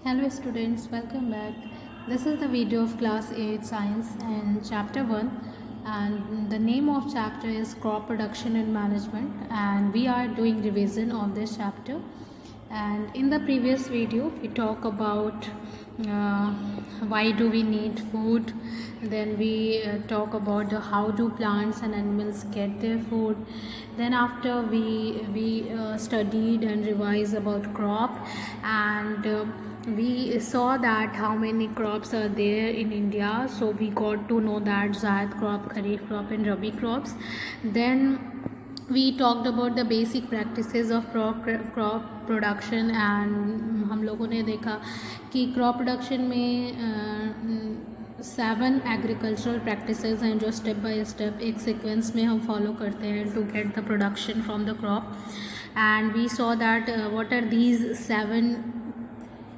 Hello students, welcome back. This is the video of class 8 science and chapter 1, and the name of chapter is crop production and management, and we are doing revision of this chapter. And in the previous video we talk about uh, why do we need food, then we talk about how do plants and animals get their food, then after we studied and revised about crop, and we saw that how many crops are there in India. So we got to know that Zaid crop, Kharif crop and Rabi crops. Then we talked about the basic practices of crop production, and हम लोगों ने देखा कि crop production में 7 agricultural practices हैं जो step by step एक sequence में हम फॉलो करते हैं to get the production from the crop. And we saw that what are these 7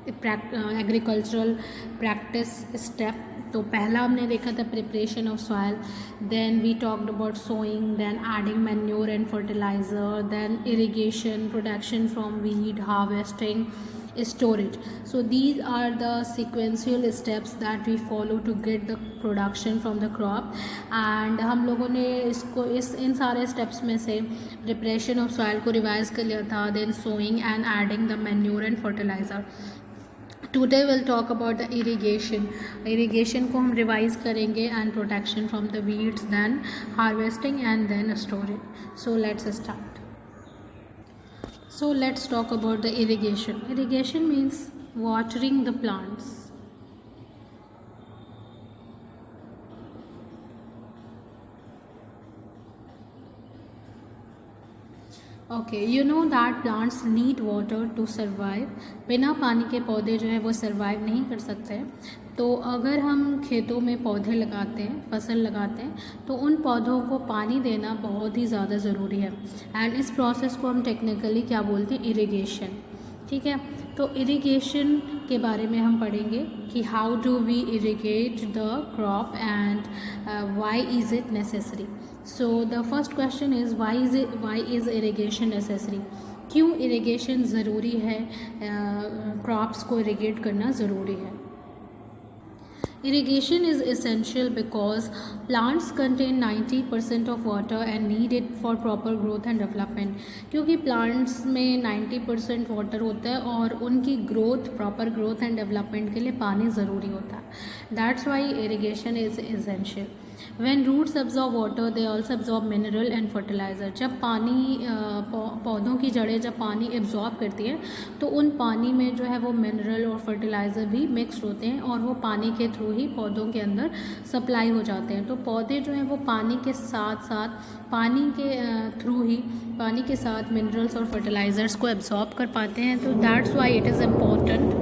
agricultural practice step. तो पहला हमने देखा था preparation of soil, then we talked about sowing, then adding manure and fertilizer, then irrigation, protection from weed, harvesting, storage. So these are the sequential steps that we follow to get the production from the crop. And हम लोगों ने इसको इन सारे steps में से preparation of soil को revise कर लिया था, then sowing and adding the manure and fertilizer. Today we'll talk about the irrigation. Irrigation को हम revise करेंगे and protection from the weeds, then harvesting and then storage. So let's start. So let's talk about the irrigation. Irrigation means watering the plants. Okay, you know that plants need water to survive. बिना पानी के पौधे जो है वो survive नहीं कर सकते हैं. तो अगर हम खेतों में पौधे लगाते हैं, फसल लगाते हैं, तो उन पौधों को पानी देना बहुत ही ज़्यादा ज़रूरी है. एंड इस प्रोसेस को हम टेक्निकली क्या बोलते हैं? इरिगेशन. ठीक है, तो इरिगेशन के बारे में हम पढ़ेंगे कि how do we irrigate the crop and why is it necessary. So the first question is why is irrigation necessary. क्यों इरिगेशन ज़रूरी है, क्रॉप्स को इरिगेट करना ज़रूरी है. Irrigation is essential because plants contain 90% of water and need it for proper growth and development. क्योंकि plants में 90% water होता है और उनकी growth, proper growth and development के लिए पानी ज़रूरी होता है. That's why irrigation is essential. When roots absorb water, they also absorb mineral and fertilizer. जब पानी पौधों की जड़ें जब पानी एब्जॉर्ब करती हैं तो उन पानी में जो है वो मिनरल और फर्टिलाइज़र भी मिक्सड होते हैं और वो पानी के थ्रू ही पौधों के अंदर सप्लाई हो जाते हैं. तो पौधे जो हैं वो पानी के साथ साथ पानी के थ्रू ही पानी के साथ मिनरल्स और फर्टिलाइज़र्स को एब्जॉर्ब कर पाते हैं. तो that's why it is important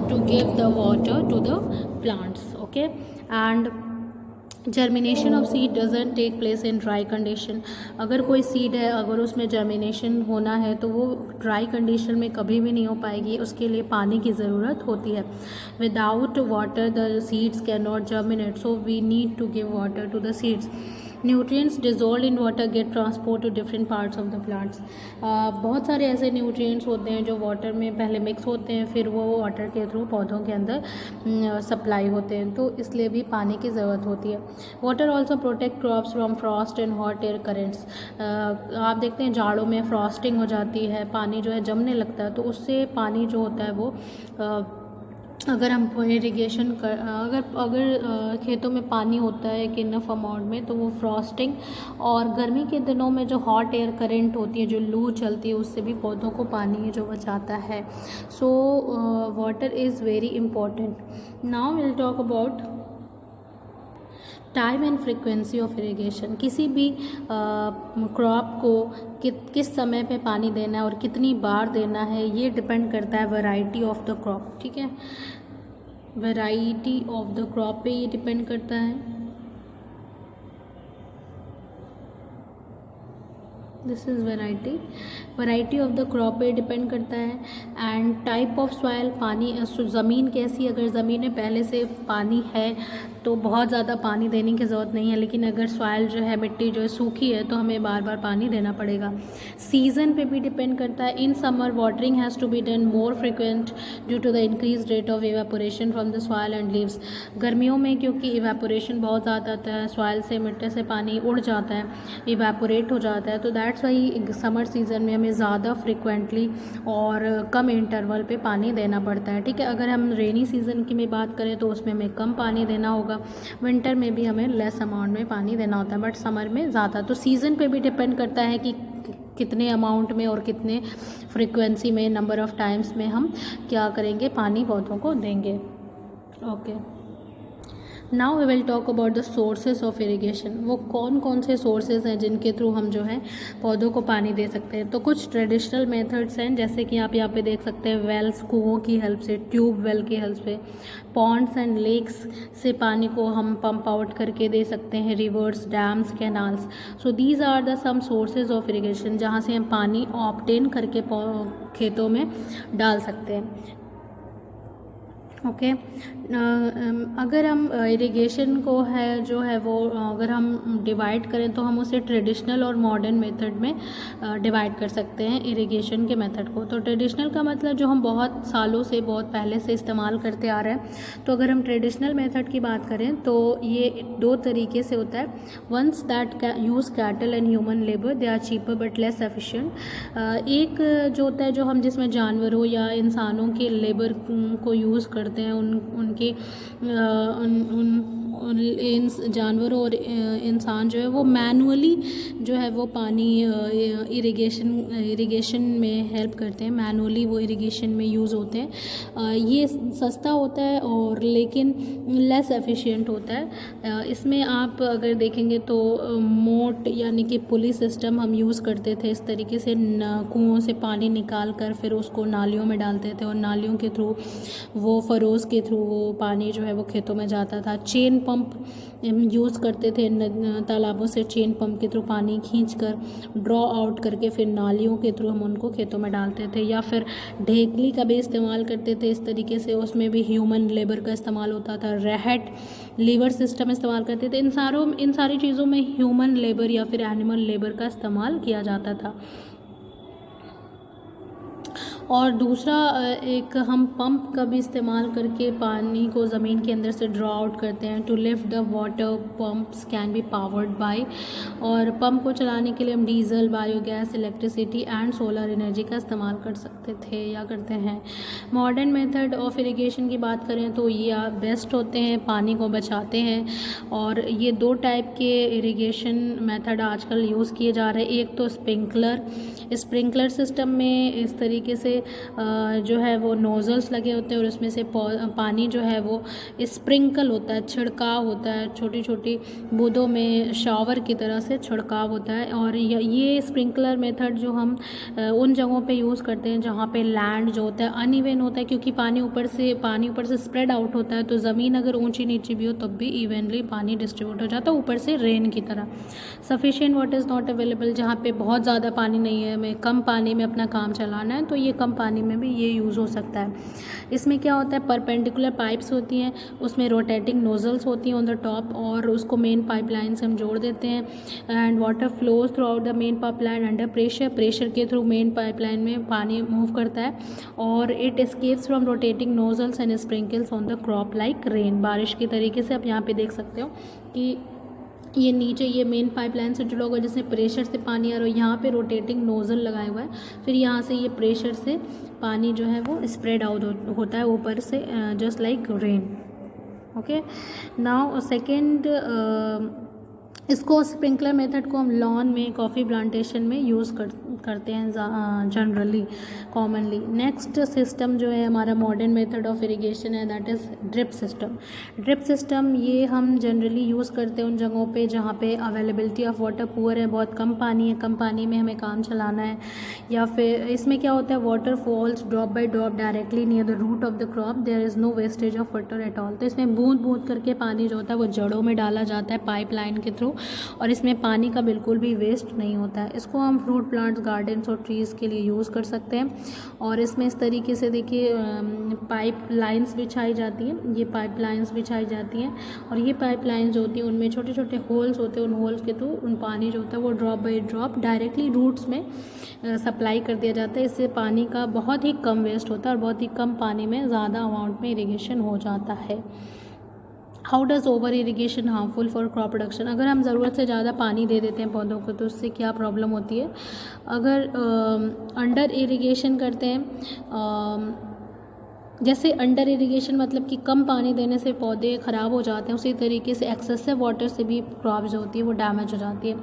to give the water to the plants. Okay, and germination of seed doesn't take place in dry condition. अगर कोई सीड है, अगर उसमें जर्मिनेशन होना है तो वो ड्राई कंडीशन में कभी भी नहीं हो पाएगी. उसके लिए पानी की ज़रूरत होती है. Without water the seeds can not germinate, so we need to give water to the seeds. Nutrients dissolve in water get transport to different parts of the plants. बहुत सारे ऐसे न्यूट्रिएंट्स होते हैं जो वाटर में पहले मिक्स होते हैं, फिर वो वाटर के थ्रू पौधों के अंदर सप्लाई होते हैं. तो इसलिए भी पानी की ज़रूरत होती है. Water also protect crops from Frost and hot air currents. आप देखते हैं जाड़ों में फ्रॉस्टिंग हो जाती है, पानी जो है जमने लगता है, तो उससे पानी जो होता है वो अगर हम इरिगेशन कर अगर खेतों में पानी होता है कि इनफ अमाउंट में, तो वो फ्रॉस्टिंग और गर्मी के दिनों में जो हॉट एयर करंट होती है, जो लू चलती है, उससे भी पौधों को पानी जो बचाता है. So water is very important. Now will talk about time and frequency of irrigation. किसी भी क्रॉप को किस समय पे पानी देना है और कितनी बार देना है, ये डिपेंड करता है वैरायटी ऑफ द क्रॉप. ठीक है, वैरायटी ऑफ द क्रॉप पे ये डिपेंड करता है. This is variety of the crop पे डिपेंड करता है। एंड टाइप ऑफ सॉइल, पानी ज़मीन कैसी, अगर ज़मीन में पहले से पानी है तो बहुत ज़्यादा पानी देने की ज़रूरत नहीं है, लेकिन अगर सॉइल जो है, मिट्टी जो है सूखी है, तो हमें बार बार पानी देना पड़ेगा। सीज़न पे भी डिपेंड करता है। In summer watering has to be done more frequent due to the increase rate of evaporation from the soil and leaves. गर्मियों में क्योंकि इवेपोरेशन बहुत ज़्यादा आता है, सॉइल से, मिट्टी से पानी उड़ जाता है, इवेपोरेट हो जाता है, तो दैट्स वाई समर सीज़न में हमें ज़्यादा फ्रिक्वेंटली और कम इंटरवल पे पानी देना पड़ता है। ठीक है, अगर हम रेनी सीज़न की में बात करें तो उसमें हमें कम पानी देना होगा, विंटर में भी हमें लेस अमाउंट में पानी देना होता है, बट समर में ज़्यादा। तो सीज़न पे भी डिपेंड करता है कि कितने अमाउंट में और कितने फ्रीक्वेंसी में, नंबर ऑफ़ टाइम्स में हम क्या करेंगे, पानी पौधों को देंगे। Okay, now we will talk about the sources of irrigation. वो कौन कौन से सोर्सेज हैं जिनके थ्रू हम जो है पौधों को पानी दे सकते हैं। तो कुछ ट्रेडिशनल मेथड्स हैं, जैसे कि आप यहाँ पे देख सकते हैं, वेल्स, कुओं की हेल्प से, ट्यूब वेल की हेल्प से, पॉन्ड्स एंड लेक्स से पानी को हम पंप आउट करके दे सकते हैं, rivers, dams, canals. So these are the some sources of irrigation जहाँ से हम पानी ऑब्टेन करके खेतों में डाल सकते हैं। ओके, अगर हम इरिगेशन को है जो है वो अगर हम डिवाइड करें तो हम उसे ट्रेडिशनल और मॉडर्न मेथड में डिवाइड कर सकते हैं इरिगेशन के मेथड को। तो ट्रेडिशनल का मतलब जो हम बहुत सालों से, बहुत पहले से इस्तेमाल करते आ रहे हैं। तो अगर हम ट्रेडिशनल मेथड की बात करें तो ये दो तरीके से होता है। Once that use cattle and human labour, they are cheaper but less efficient. एक जो होता है जो हम जिसमें जानवरों या इंसानों के लेबर को यूज़ करते हैं, उनके इन जानवरों और इंसान जो है वो मैनुअली जो है वो पानी इरिगेशन में हेल्प करते हैं, मैनुअली वो इरिगेशन में यूज़ होते हैं। ये सस्ता होता है और लेकिन लेस एफिशिएंट होता है। इसमें आप अगर देखेंगे तो मोट यानी कि पुली सिस्टम हम यूज़ करते थे। इस तरीके से कुओं से पानी निकाल कर फिर उसको नालियों में डालते थे और नालियों के थ्रू वो फरोज़ के थ्रू वो पानी जो है वो खेतों में जाता था। चेन पंप यूज़ करते थे, तालाबों से चेन पंप के थ्रू पानी खींचकर ड्रॉ आउट करके फिर नालियों के थ्रू हम उनको खेतों में डालते थे। या फिर ढेकली का भी इस्तेमाल करते थे इस तरीके से, उसमें भी ह्यूमन लेबर का इस्तेमाल होता था। रेहट लीवर सिस्टम इस्तेमाल करते थे। इन सारी चीज़ों में ह्यूमन लेबर या फिर एनिमल लेबर का इस्तेमाल किया जाता था। और दूसरा एक हम पंप का भी इस्तेमाल करके पानी को ज़मीन के अंदर से ड्रॉ आउट करते हैं। To lift the water, pumps can be powered by, और पंप को चलाने के लिए हम diesel, biogas, electricity and solar energy का इस्तेमाल कर सकते थे या करते हैं। मॉडर्न मेथड ऑफ इरिगेशन की बात करें तो ये बेस्ट होते हैं, पानी को बचाते हैं। और ये दो टाइप के इरिगेशन मेथड आजकल यूज़ किए जा रहे हैं। एक तो स्प्रिंकलर सिस्टम में इस तरीके से जो है वो नोज़ल्स लगे होते हैं और उसमें से पानी जो है वो स्प्रिंकल होता है, छिड़काव होता है, छोटी छोटी बूंदों में शावर की तरह से छिड़काव होता है। और ये स्प्रिंकलर मेथड जो हम उन जगहों पे यूज़ करते हैं जहाँ पे लैंड जो होता है अनइवन होता है, क्योंकि पानी ऊपर से स्प्रेड आउट होता है। तो ज़मीन अगर ऊंची नीची भी हो तब भी इवनली पानी डिस्ट्रीब्यूट हो जाता है, ऊपर से रेन की तरह। Sufficient water is not available, जहाँ पे बहुत ज़्यादा पानी नहीं है, हमें कम पानी में अपना काम चलाना है, तो ये कम पानी में भी ये यूज़ हो सकता है। इसमें क्या होता है, परपेंडिकुलर पाइप्स होती हैं, उसमें रोटेटिंग नोजल्स होती हैं ऑन द टॉप, और उसको मेन पाइपलाइन से हम जोड़ देते हैं। And water flows through out the main pipeline under pressure के थ्रू मेन पाइपलाइन में पानी मूव करता है, और it escapes from rotating nozzles and sprinkles on the crop like rain. बारिश के तरीके से आप यहाँ पे देख सकते हो कि ये नीचे ये मेन पाइपलाइन से जुड़ा हुआ है जिसमें प्रेशर से पानी आ रहा है, यहाँ पे रोटेटिंग नोज़ल लगाया हुआ है, फिर यहाँ से ये प्रेशर से पानी जो है वो स्प्रेड आउट होता है ऊपर से, just like rain. Okay, now second, इसको स्प्रिंकलर मेथड को हम लॉन में, कॉफ़ी प्लांटेशन में यूज़ करते हैं जनरली, कॉमनली। नेक्स्ट सिस्टम जो है हमारा मॉडर्न मेथड ऑफ इरिगेशन है, that is drip system. Drip system ये हम जनरली यूज़ करते हैं उन जगहों पे जहाँ पे अवेलेबिलिटी ऑफ वाटर पुअर है, बहुत कम पानी है, कम पानी में हमें काम चलाना है। या फिर इसमें क्या होता है, water falls drop by drop directly near the root of the crop, there is no wastage of water at all. तो इसमें बूंद बूंद करके पानी जो होता है वो जड़ों में डाला जाता है पाइपलाइन के थ्रू, और इसमें पानी का बिल्कुल भी वेस्ट नहीं होता है। इसको हम फ्रूट प्लांट्स, गार्डन्स और ट्रीज़ के लिए यूज़ कर सकते हैं। और इसमें इस तरीके से देखिए पाइप लाइन्स बिछाई जाती हैं, ये पाइप लाइन्स बिछाई जाती हैं और ये पाइप लाइन्स जो होती हैं उनमें छोटे छोटे होल्स होते हैं, उन होल्स के थ्रू उन पानी जो होता है वो drop by drop directly roots में सप्लाई कर दिया जाता है। इससे पानी का बहुत ही कम वेस्ट होता है और बहुत ही कम पानी में ज़्यादा अमाउंट में इरिगेशन हो जाता है। How does over irrigation harmful for crop production? अगर हम ज़रूरत से ज़्यादा पानी दे देते हैं पौधों को तो उससे क्या प्रॉब्लम होती है? अगर अंडर इरीगेशन करते हैं, जैसे अंडर इरिगेशन मतलब कि कम पानी देने से पौधे ख़राब हो जाते हैं, उसी तरीके से एक्सेसिव वाटर से भी क्रॉप जो होती है वो डैमेज हो जाती है।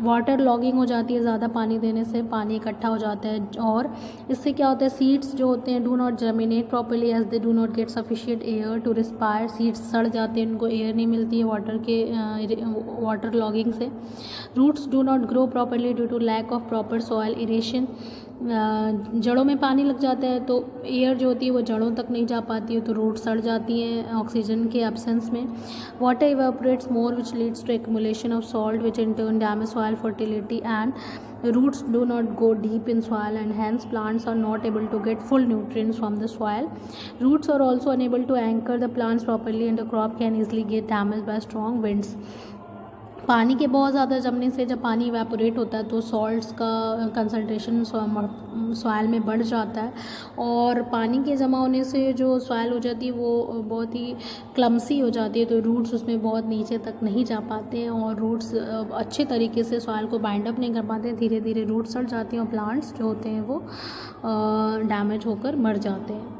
वाटर लॉगिंग हो जाती है, ज़्यादा पानी देने से पानी इकट्ठा हो जाता है और इससे क्या होता है, सीड्स जो होते हैं do not germinate properly as they do not get sufficient air to respire. Seeds सड़ जाते हैं, उनको एयर नहीं मिलती है वाटर लॉगिंग से। Roots do not grow properly due to lack of proper soil aeration. जड़ों में पानी लग जाता है तो एयर जो होती है वो जड़ों तक नहीं जा पाती है, तो रूट सड़ जाती हैं ऑक्सीजन के एब्सेंस में। Water evaporates more which leads to accumulation of salt which in turn damage soil fertility and roots do not go deep in soil and hence plants are not able to get full nutrients from the soil. Roots are also unable to anchor the plants properly and the crop can easily get damaged by strong winds. पानी के बहुत ज़्यादा जमने से जब पानी evaporate होता है तो सॉल्ट्स का कंसंट्रेशन सॉइल में बढ़ जाता है और पानी के जमा होने से जो सॉइल हो जाती है वो बहुत ही क्लम्सी हो जाती है, तो रूट्स उसमें बहुत नीचे तक नहीं जा पाते हैं और रूट्स अच्छे तरीके से सॉइल को बाइंड अप नहीं कर पाते, धीरे धीरे रूट सड़ जाती हैं और प्लांट्स जो होते हैं वो डैमेज होकर मर जाते हैं।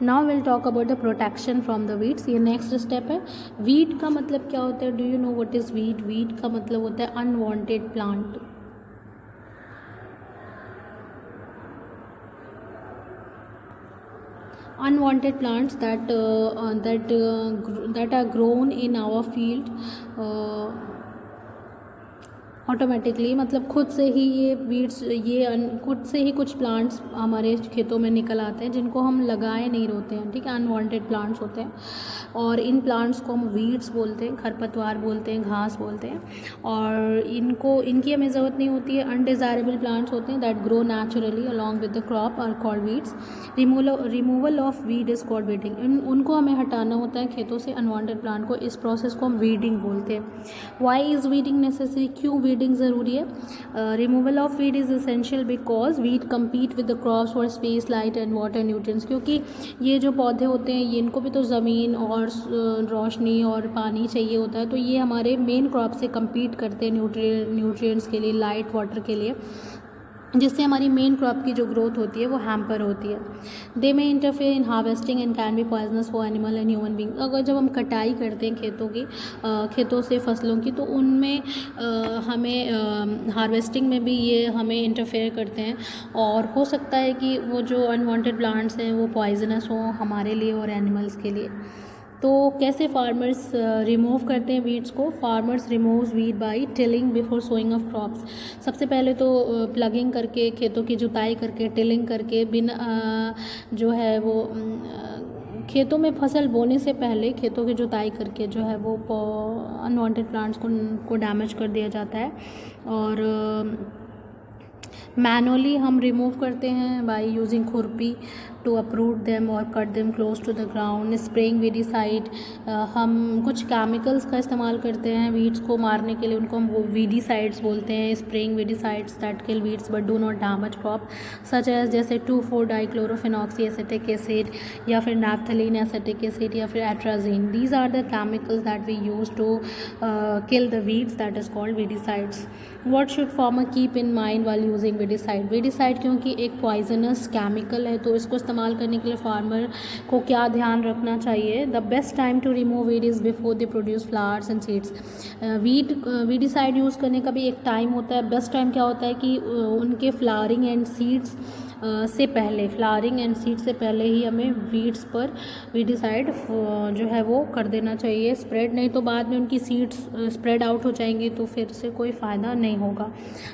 Now will talk about the protection from the weeds. ये नेक्स्ट स्टेप है। वीड का मतलब क्या होता है? Do you know what is weed? Weed का मतलब होता है unwanted plant. Unwanted plants that are grown in our field automatically, मतलब खुद से ही ये वीड्स खुद से ही कुछ प्लांट्स हमारे खेतों में निकल आते हैं जिनको हम लगाए नहीं होते हैं, ठीक है, अनवांटेड प्लांट्स होते हैं और इन प्लांट्स को हम वीड्स बोलते हैं, खरपतवार बोलते हैं, घास बोलते हैं और इनकी हमें ज़रूरत नहीं होती है। अनडिज़ायरेबल प्लांट्स होते हैं that grow naturally along with the crop are called weeds. Removal of weed is called weeding. उनको हमें हटाना होता है खेतों से, अनवांटेड प्लांट को। इस प्रोसेस को हम वीडिंग बोलते हैं। Why is weeding necessary? क्यों वीडिंग ज़रूरी है? Removal of weed is essential because weed compete with the crops for space, light and water nutrients. क्योंकि ये जो पौधे होते हैं इनको भी तो ज़मीन और रोशनी और पानी चाहिए होता है, तो ये हमारे मेन क्रॉप से कम्पीट करते हैं न्यूट्रिएंट्स के लिए, लाइट वाटर के लिए, जिससे हमारी मेन क्रॉप की जो ग्रोथ होती है वो हैम्पर होती है। दे में interfere in harvesting and can be poisonous for animal and human being. अगर जब हम कटाई करते हैं खेतों से फसलों की, तो उनमें हमें हार्वेस्टिंग में भी ये हमें इंटरफेयर करते हैं और हो सकता है कि वो जो अनवांटेड प्लांट्स हैं वो पॉइजनस हों हमारे लिए और एनिमल्स के लिए। तो कैसे फार्मर्स रिमूव करते हैं वीड्स को? Farmers removes weed by tilling before sowing of crops. सबसे पहले तो प्लगिंग करके, खेतों की जुताई करके, टिलिंग करके, बिना जो है वो खेतों में फसल बोने से पहले खेतों की जुताई करके जो है वो अनवांटेड प्लांट्स को डैमेज कर दिया जाता है और मैनुअली हम रिमूव करते हैं by using khurpi to uproot them और cut them close to the ground. Spraying weedicide, हम कुछ केमिकल्स का इस्तेमाल करते हैं वीड्स को मारने के लिए, उनको हम वीडीसाइड्स बोलते हैं। Spraying weedicides that kill weeds but do not damage crop, such as जैसे 2,4-डाइक्लोरोफिनॉक्सी एसिटिक एसिड या फिर नैप्थलीन एसिटिक एसिड या फिर atrazine. These are the chemicals that we use to kill the weeds, that is called weedicides. What should farmer keep in mind while using weedicide? Weedicide क्योंकि एक poisonous chemical है, तो इसको इस्तेमाल करने के लिए फार्मर को क्या ध्यान रखना चाहिए? The best time to remove weed is before they produce flowers and seeds. Weedicide use करने का भी एक टाइम होता है। बेस्ट टाइम क्या होता है कि उनके फ्लावरिंग एंड सीड्स से पहले, फ्लावरिंग एंड सीड से पहले ही हमें वीड्स पर वीडिसाइड जो है वो कर देना चाहिए स्प्रेड, नहीं तो बाद में उनकी सीड्स स्प्रेड आउट हो जाएंगी तो फिर से कोई फ़ायदा नहीं होगा।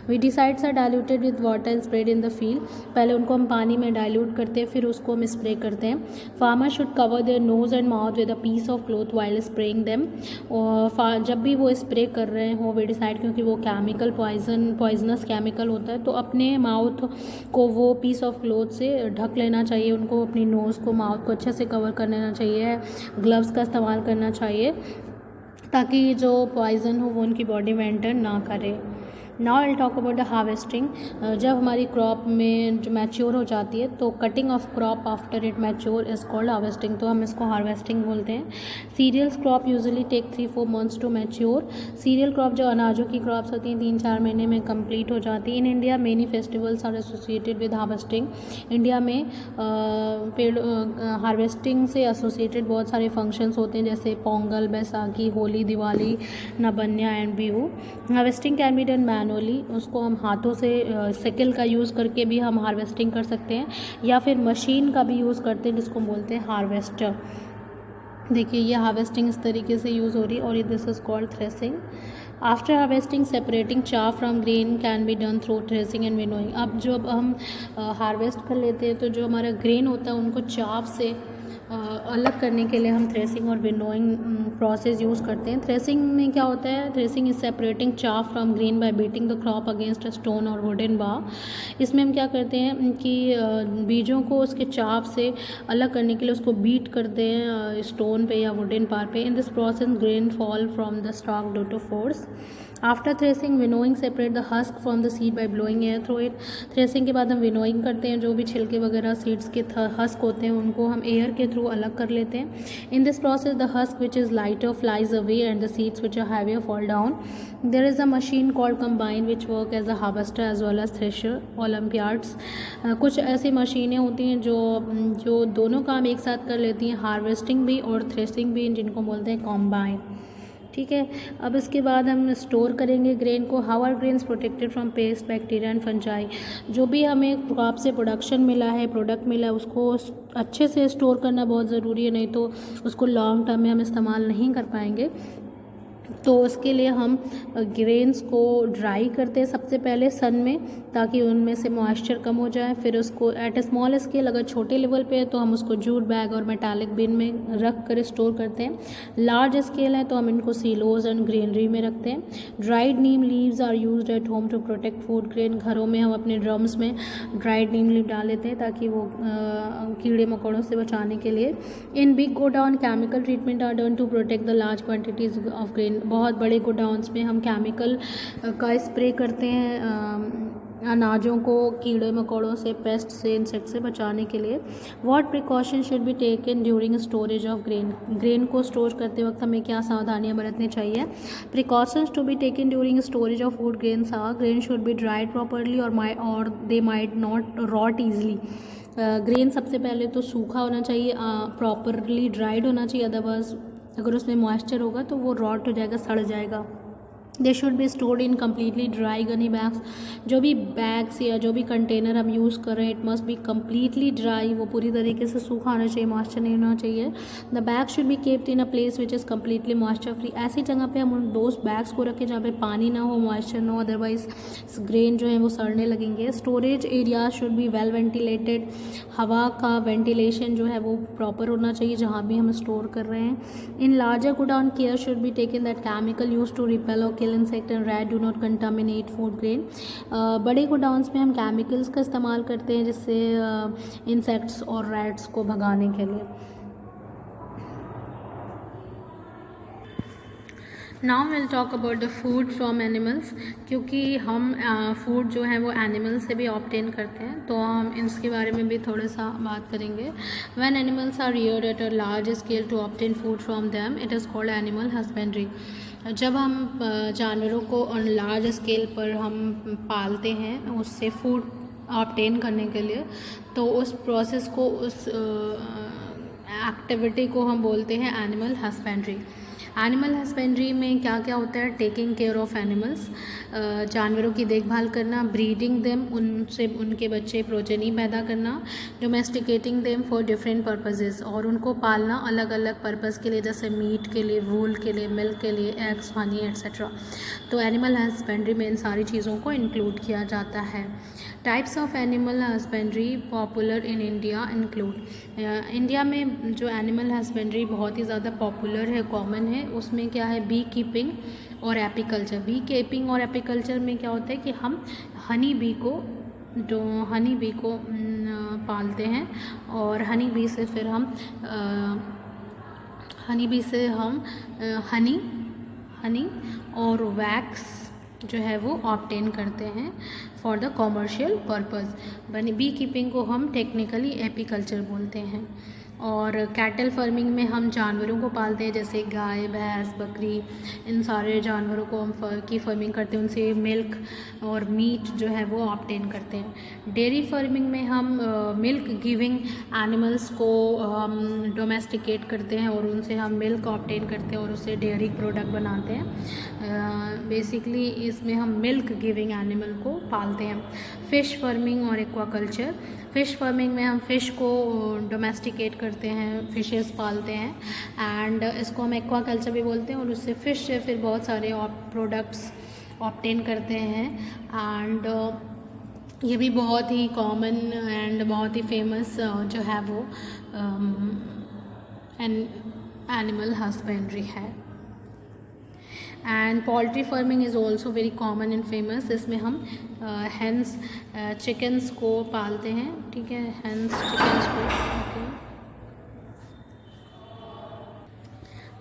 Weedicides are diluted with water and spread in the field, पहले उनको हम पानी में डाइल्यूट करते हैं फिर उसको हम स्प्रे करते हैं। Farmer should cover their nose and mouth with a piece of cloth while spraying them, और जब भी वो स्प्रे कर रहे हो वीडिसाइड, क्योंकि वो केमिकल पॉइजनस केमिकल होता है, तो अपने माउथ को वो पीस ऑफ क्लॉथ से ढक लेना चाहिए, उनको अपनी नोज़ को माउथ को अच्छे से कवर कर लेना चाहिए, ग्लव्स का इस्तेमाल करना चाहिए ताकि जो पॉइज़न हो वो उनकी बॉडी में एंटर ना करे। Now I talk about the harvesting. जब हमारी क्रॉप में जो मैच्योर हो जाती है तो cutting of crop after it mature is called harvesting, तो हम इसको हार्वेस्टिंग बोलते हैं। Cereals crop usually take 3-4 months to mature, cereal crop जो अनाजों की क्रॉप्स होती हैं 3-4 महीने में कंप्लीट हो जाती है। In India many festivals are associated with harvesting, India में पेड़ हार्वेस्टिंग से एसोसिएटेड बहुत सारे फंक्शंस होते हैं जैसे Pongal, Baisakhi, Holi, Diwali, Nabanna and Bihu. Harvesting can be done manually, उसको हम हाथों से सिकल का यूज़ करके भी हम हार्वेस्टिंग कर सकते हैं, या फिर मशीन का भी यूज़ करते हैं जिसको बोलते हैं हार्वेस्टर। देखिए ये हार्वेस्टिंग इस तरीके से यूज़ हो रही है और this is called threshing. After harvesting separating chaff from grain can be done through threshing and winnowing. अब जब हम हार्वेस्ट कर लेते हैं तो जो हमारा ग्रेन होता है उनको चाफ से अलग करने के लिए हम थ्रेसिंग और विनोइंग प्रोसेस यूज़ करते हैं। थ्रेसिंग में क्या होता है, threshing is separating chaff from grain bye beating the crop against a stone और वुडन बार। इसमें हम क्या करते हैं कि बीजों को उसके चाफ से अलग करने के लिए उसको बीट करते हैं स्टोन पे या वुडन बार पे। In this process grain fall from the stalk due to force. After threshing winnowing separate the husk from the seed by blowing air through it. Threshing के बाद हम विनोइंग करते हैं, जो भी छिलके वगैरह सीड्स के हस्क होते हैं उनको हम एयर के थ्रू अलग कर लेते हैं। In this process the husk which is lighter flies away and the seeds which are heavier fall down. There is a machine called combine which work as a harvester as well as thresher olympiads. कुछ ऐसी मशीनें होती हैं जो दोनों काम एक साथ कर लेती हैं, हार्वेस्टिंग भी और थ्रेसिंग भी, जिनको बोलते हैं कॉम्बाइन। ठीक है, अब इसके बाद हम स्टोर करेंगे ग्रेन को। How are grains protected from pest, bacteria and fungi. जो भी हमें क्रॉप से प्रोडक्शन मिला है, प्रोडक्ट मिला है, उसको अच्छे से स्टोर करना बहुत ज़रूरी है, नहीं तो उसको लॉन्ग टर्म में हम इस्तेमाल नहीं कर पाएंगे। तो उसके लिए हम ग्रेन्स को ड्राई करते हैं सबसे पहले सन में, ताकि उनमें से मॉइस्चर कम हो जाए। फिर उसको एट ए स्मॉल स्केल, अगर छोटे लेवल पे है तो हम उसको जूट बैग और मेटालिक बिन में रख कर स्टोर करते हैं। लार्ज स्केल है तो हम इनको सीलोज एंड ग्रेनरी में रखते हैं। Dried neem leaves are used at home to protect food grain. घरों में हम अपने ड्रम्स में ड्राइड नीम लीव डाल देते हैं ताकि वो कीड़े मकोड़ों से बचाने के लिए। In big godown chemical treatment are done to protect the large quantities of grain. बहुत बड़े गोडाउंस में हम केमिकल का स्प्रे करते हैं अनाजों को कीड़े मकोड़ों से, पेस्ट से, इंसेक्ट से बचाने के लिए। What precaution should be taken during storage of grain. Grain को स्टोर करते वक्त हमें क्या सावधानियां बरतनी चाहिए। Precautions to be taken during storage of food grains are grain should be dried properly और they might not rot easily. Grain सबसे पहले तो सूखा होना चाहिए, प्रॉपरली ड्राइड होना चाहिए, अदरवाइज अगर उसमें मॉइस्चर होगा तो वो रॉट हो जाएगा, सड़ जाएगा। They should be stored in completely dry Ghani bags. जो भी बैग्स या जो भी कंटेनर हम यूज़ कर रहे हैं, it must be completely dry, वो पूरी तरीके से सूखा होना चाहिए, मॉइस्चर नहीं होना चाहिए। The bag should be capped in a place which is completely moisture free. ऐसी जगह पे हम उन दोस्त बैग्स को रखें जहाँ पे पानी ना हो, मॉइस्चर ना हो, अदरवाइज ग्रेन जो है वो सड़ने लगेंगे। Storage area should be well ventilated. हवा का वेंटिलेशन जो है वो प्रॉपर होना चाहिए जहाँ भी हम स्टोर कर रहे हैं। In larger godown care should be taken that chemical use to repel और insect and rat do not contaminate food grain. बड़े गोडाउंस में हम केमिकल्स का इस्तेमाल करते हैं जिससे इंसेक्ट्स और रैट्स को भगाने के लिए। Now will talk about the food from animals. क्योंकि हम फूड जो है वो एनिमल से भी ऑब्टेन करते हैं, तो हम इसके बारे में भी थोड़ा सा बात करेंगे। When animals are reared at a large scale to obtain food from them, it is called animal husbandry. जब हम जानवरों को ऑन लार्ज स्केल पर हम पालते हैं उससे फूड ऑब्टेन करने के लिए, तो उस प्रोसेस को, उस एक्टिविटी को हम बोलते हैं एनिमल हस्बेंड्री। एनिमल हस्बेंड्री में क्या क्या होता है? टेकिंग केयर ऑफ एनिमल्स, जानवरों की देखभाल करना, ब्रीडिंग देम, उनसे उनके बच्चे प्रोजेनी पैदा करना, domesticating them for different purposes, और उनको पालना अलग अलग पर्पज़ के लिए, जैसे मीट के लिए, वूल के लिए, मिल्क के लिए, एग्स, हनी एट्सेट्रा। तो एनिमल हस्बेंड्री में इन सारी चीज़ों को इंक्लूड किया जाता है। Types of animal husbandry popular in India include, India में जो एनिमल हस्बेंड्री बहुत ही ज़्यादा पॉपुलर है, कॉमन है, उसमें क्या है? बी कीपिंग और एपीकल्चर। बी कीपिंग और एपीकल्चर में क्या होता है कि हम हनी बी को पालते हैं, और हनी बी से फिर हम हनी और वैक्स जो है वो ऑब्टेन करते हैं for the commercial purpose. Bee keeping को हम टेक्निकली एपीकल्चर बोलते हैं। और कैटल फार्मिंग में हम जानवरों को पालते हैं, जैसे गाय, भैंस, बकरी, इन सारे जानवरों को हम की फार्मिंग करते हैं, उनसे मिल्क और मीट जो है वो ऑब्टेन करते हैं। डेयरी फार्मिंग में हम मिल्क गिविंग एनिमल्स को हम डोमेस्टिकेट करते हैं और उनसे हम मिल्क ऑब्टेन करते हैं और उससे डेयरी प्रोडक्ट बनाते हैं। बेसिकली इसमें हम मिल्क गिविंग एनिमल को पालते हैं। फ़िश फार्मिंग और एक्वाकल्चर, फ़िश फार्मिंग में हम फ़िश को डोमेस्टिकेट करते हैं, फ़िशेस पालते हैं, एंड इसको हम एक्वाकल्चर भी बोलते हैं, और उससे फ़िश से फिर बहुत सारे प्रोडक्ट्स ऑब्टेन करते हैं। एंड ये भी बहुत ही कॉमन एंड बहुत ही फेमस जो है वो एनिमल हस्बेंड्री है। And poultry farming is also very common and famous. इसमें हम हेंस चिकन्स को पालते हैं, ठीक है, हेंस चिकन्स को, okay.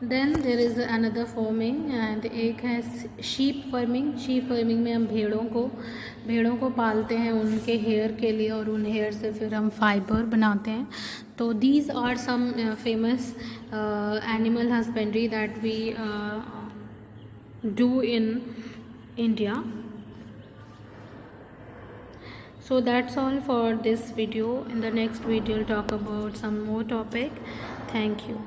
Then there is another farming, and एक है शीप फार्मिंग। शीप फार्मिंग में हम भेड़ों को पालते हैं उनके हेयर के लिए, और उन हेयर से फिर हम फाइबर बनाते हैं। तो these are some famous animal husbandry that we do in India. So that's all for this video. In the next video, we'll talk about some more topic. Thank you.